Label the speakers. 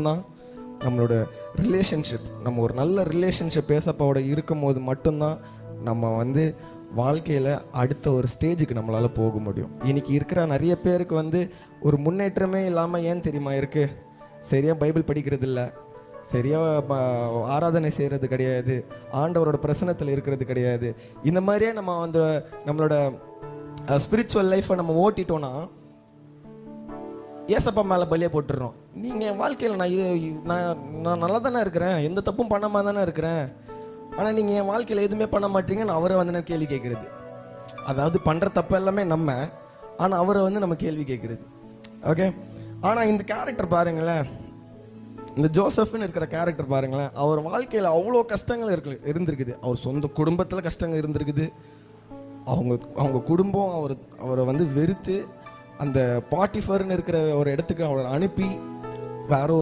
Speaker 1: தான் நம்மளோட ரிலேஷன்ஷிப், நம்ம ஒரு நல்ல ரிலேஷன்ஷிப் ஏசப்பாவோட இருக்கும் போது மட்டும்தான் நம்ம வந்து வாழ்க்கையில் அடுத்த ஒரு ஸ்டேஜுக்கு நம்மளால் போக முடியும். இன்றைக்கி இருக்கிற நிறைய பேருக்கு வந்து ஒரு முன்னேற்றமே இல்லாமல் ஏன் தெரியுமா இருக்குது? சரியாக பைபிள் படிக்கிறது இல்லை, சரியாக ஆராதனை செய்கிறது கிடையாது, ஆண்டவரோட பிரசனத்தில் இருக்கிறது கிடையாது. இந்த மாதிரியே நம்ம வந்து நம்மளோட ஸ்பிரிச்சுவல் லைஃப்பை நம்ம ஓட்டிட்டோன்னா ஏசப்பா மேலே பலியை போட்டுடுறோம். நீங்கள் என் வாழ்க்கையில் நான் நல்லா தானே இருக்கிறேன், எந்த தப்பும் பண்ணாமல் தானே இருக்கிறேன், ஆனால் நீங்கள் என் வாழ்க்கையில் எதுவுமே பண்ண மாட்டீங்கன்னு அவரை வந்து நான் கேள்வி கேட்குறது. அதாவது பண்ணுற தப்பு எல்லாமே நம்ம, ஆனால் அவரை வந்து நம்ம கேள்வி கேட்குறது. ஓகே, ஆனால் இந்த கேரக்டர் பாருங்களேன், இந்த ஜோசப்னு இருக்கிற கேரக்டர் பாருங்களேன், அவர் வாழ்க்கையில் அவ்வளோ கஷ்டங்கள் இருந்திருக்குது. அவர் சொந்த குடும்பத்தில் கஷ்டங்கள் இருந்திருக்குது. அவங்க குடும்பம் அவரை வந்து வெறுத்து அந்த பாட்டிஃபர்னு இருக்கிற ஒரு இடத்துக்கு அவரை அனுப்பி வேற